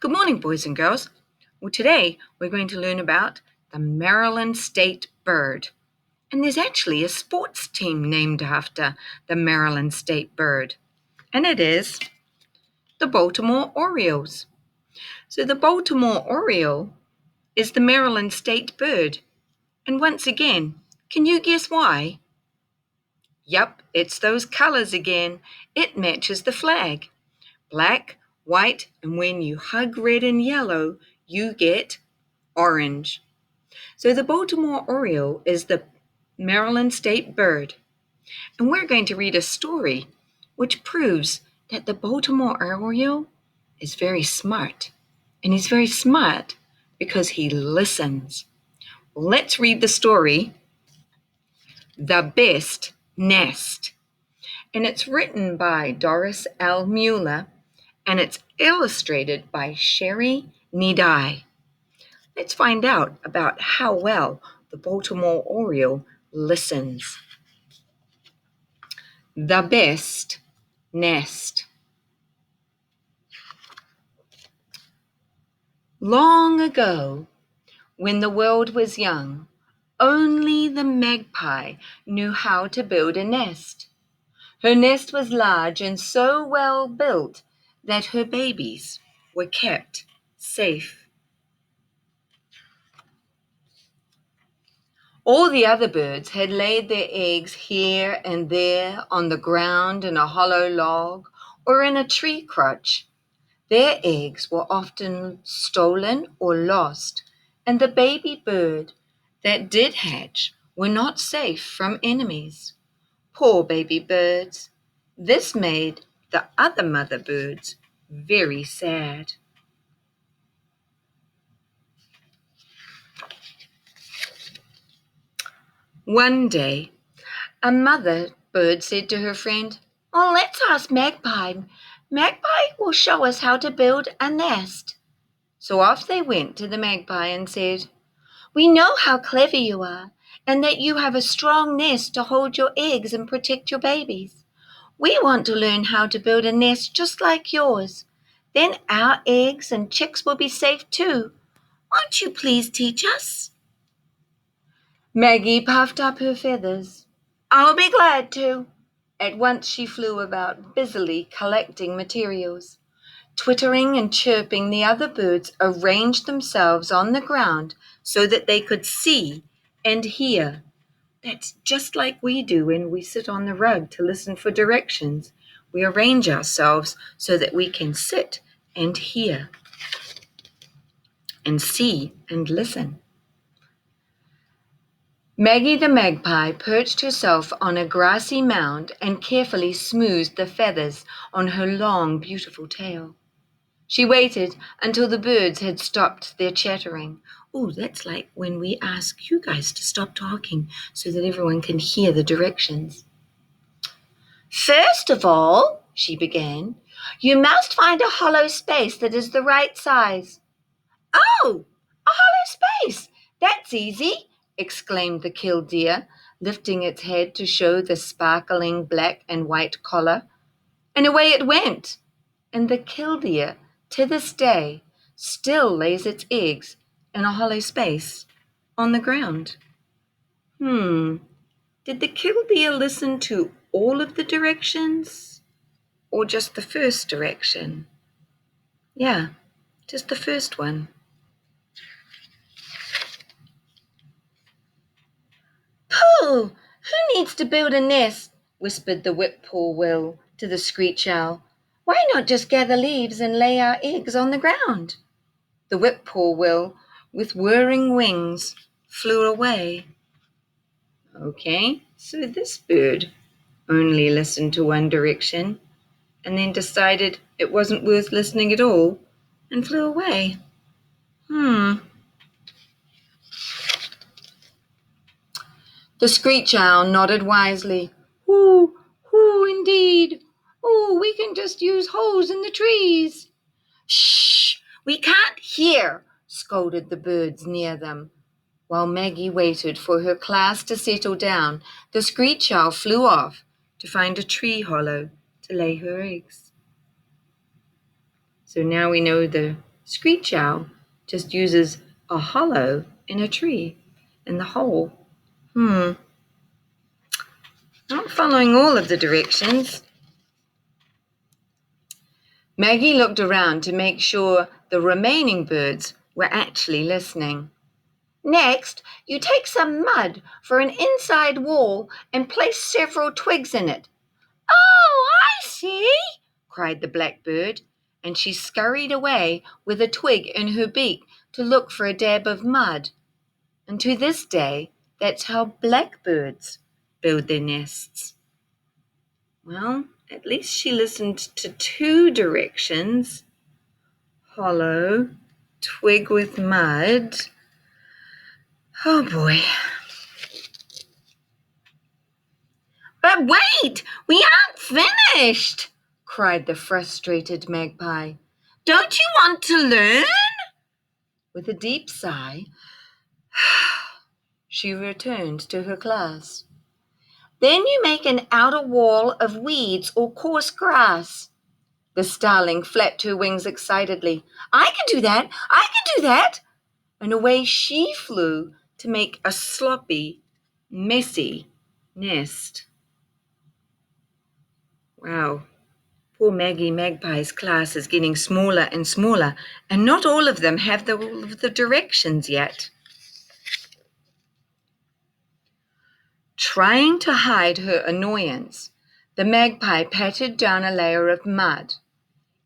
Good morning, boys and girls. Well, today we're going to learn about the Maryland state bird. And there's actually a sports team named after the Maryland state bird. And it is the Baltimore Orioles. So the Baltimore Oriole is the Maryland state bird. And once again, can you guess why? Yup, it's those colors again. It matches the flag. Black, white, and when you hug red and yellow, you get orange. So the Baltimore Oriole is the Maryland state bird. And we're going to read a story which proves that the Baltimore Oriole is very smart. And he's very smart because he listens. Let's read the story, The Best Nest. And it's written by Doris L. Mueller, and it's illustrated by Sherry Nidai. Let's find out about how well the Baltimore Oriole listens. The Best Nest. Long ago, when the world was young, only the magpie knew how to build a nest. Her nest was large and so well built that her babies were kept safe. All the other birds had laid their eggs here and there on the ground in a hollow log or in a tree crotch. Their eggs were often stolen or lost, and the baby bird that did hatch were not safe from enemies. Poor baby birds. This made the other mother birds very sad. One day, a mother bird said to her friend, "Oh, let's ask Magpie. Magpie will show us how to build a nest." So off they went to the magpie and said, "We know how clever you are and that you have a strong nest to hold your eggs and protect your babies. We want to learn how to build a nest just like yours. Then our eggs and chicks will be safe too. Won't you please teach us?" Maggie puffed up her feathers. "I'll be glad to." At once she flew about busily collecting materials. Twittering and chirping, the other birds arranged themselves on the ground so that they could see and hear. That's just like we do when we sit on the rug to listen for directions. We arrange ourselves so that we can sit and hear and see and listen. Maggie the magpie perched herself on a grassy mound and carefully smoothed the feathers on her long, beautiful tail. She waited until the birds had stopped their chattering. Oh, that's like when we ask you guys to stop talking so that everyone can hear the directions. "First of all," she began, "you must find a hollow space that is the right size." "Oh, a hollow space! That's easy," exclaimed the killdeer, lifting its head to show the sparkling black and white collar. And away it went. And the killdeer, to this day, still lays its eggs in a hollow space on the ground. Did the killdeer listen to all of the directions or just the first direction? Yeah, just the first one. "Pooh! Who needs to build a nest?" whispered the whip-poor-will to the screech owl. "Why not just gather leaves and lay our eggs on the ground?" The whip-poor-will, with whirring wings, flew away. Okay, so this bird only listened to one direction and then decided it wasn't worth listening at all and flew away. The screech owl nodded wisely. Who indeed? Oh, we can just use holes in the trees." "Shh! We can't hear," scolded the birds near them. While Maggie waited for her class to settle down, the screech owl flew off to find a tree hollow to lay her eggs. So now we know the Screech Owl just uses a hollow in a tree, and the hole. Not following all of the directions. Maggie looked around to make sure the remaining birds were actually listening. Next, you take some mud for an inside wall and place several twigs in it. Oh, I see, cried the blackbird, and she scurried away with a twig in her beak to look for a dab of mud. And to this day, that's how blackbirds build their nests. Well, at least she listened to 2 directions. Hollow, twig with mud. Oh boy. But wait, we aren't finished, cried the frustrated magpie. Don't you want to learn? With a deep sigh, she returned to her class. Then you make an outer wall of weeds or coarse grass. The starling flapped her wings excitedly. I can do that! I can do that! And away she flew to make a sloppy, messy nest. Wow, poor Maggie Magpie's class is getting smaller and smaller, and not all of them have all of the directions yet. Trying to hide her annoyance, the magpie patted down a layer of mud.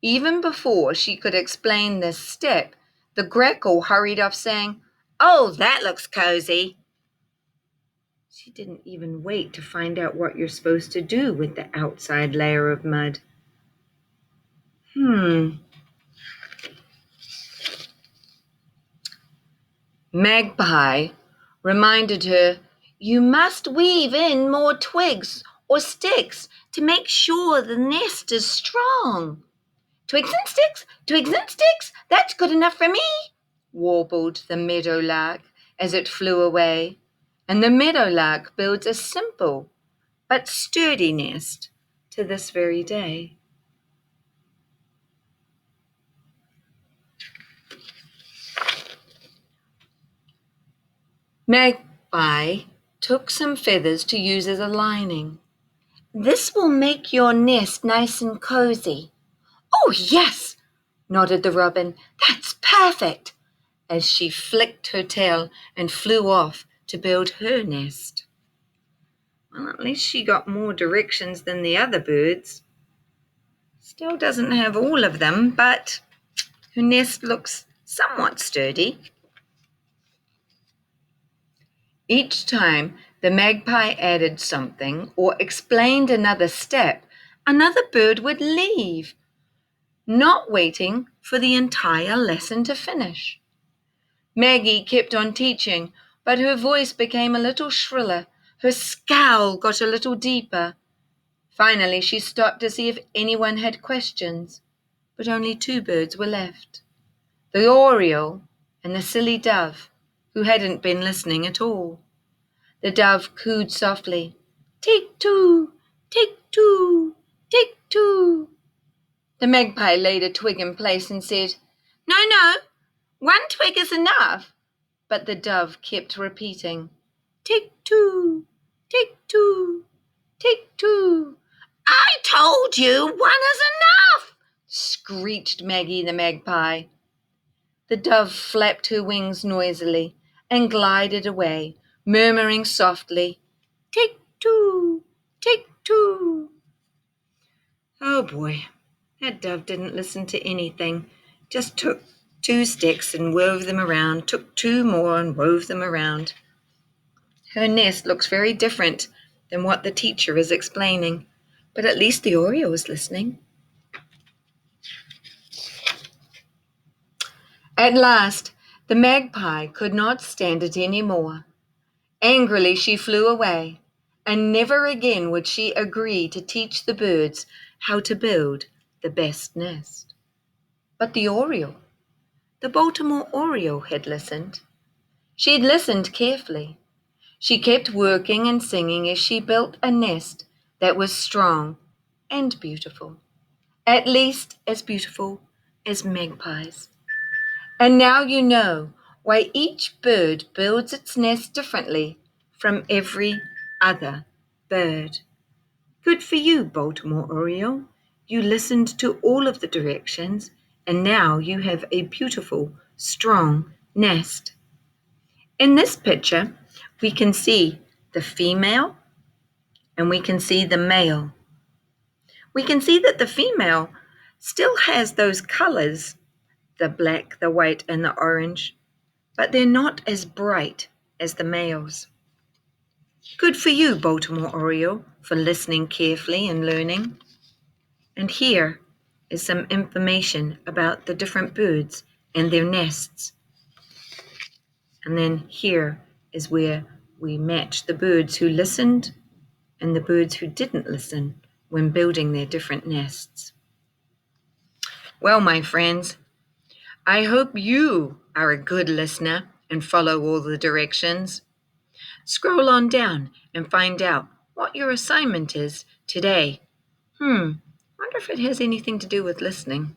Even before she could explain this step, the grackle hurried off saying, "Oh, that looks cozy." She didn't even wait to find out what you're supposed to do with the outside layer of mud. Magpie reminded her, "You must weave in more twigs or sticks to make sure the nest is strong." "Twigs and sticks, that's good enough for me," warbled the meadowlark as it flew away. And the meadowlark builds a simple but sturdy nest to this very day. Magpie took some feathers to use as a lining. "This will make your nest nice and cozy." "Oh, yes," nodded the robin. "That's perfect," as she flicked her tail and flew off to build her nest. Well, at least she got more directions than the other birds. Still doesn't have all of them, but her nest looks somewhat sturdy. Each time the magpie added something or explained another step, another bird would leave, not waiting for the entire lesson to finish. Maggie kept on teaching, but her voice became a little shriller. Her scowl got a little deeper. Finally, she stopped to see if anyone had questions, but only 2 birds were left, the oriole and the silly dove, who hadn't been listening at all. The dove cooed softly, "Take 2, take 2, take 2." The magpie laid a twig in place and said, No, 1 twig is enough." But the dove kept repeating, "Take 2, take 2, take 2." "I told you 1 is enough," screeched Maggie the magpie. The dove flapped her wings noisily and glided away, murmuring softly, "Take 2, take 2." Oh boy, that dove didn't listen to anything, just took 2 sticks and wove them around, took 2 more and wove them around. Her nest looks very different than what the teacher is explaining, but at least the oriole is listening. At last, the magpie could not stand it any more. Angrily she flew away, and never again would she agree to teach the birds how to build the best nest. But the Baltimore Oriole had listened. She had listened carefully. She kept working and singing as she built a nest that was strong and beautiful, at least as beautiful as magpies. And now you know why each bird builds its nest differently from every other bird. Good for you, Baltimore Oriole. You listened to all of the directions, and now you have a beautiful, strong nest. In this picture, we can see the female and we can see the male. We can see that the female still has those colors, the black, the white, and the orange, but they're not as bright as the males. Good for you, Baltimore Oriole, for listening carefully and learning. And here is some information about the different birds and their nests. And then here is where we match the birds who listened and the birds who didn't listen when building their different nests. Well, my friends, I hope you are a good listener and follow all the directions. Scroll on down and find out what your assignment is today. Wonder if it has anything to do with listening.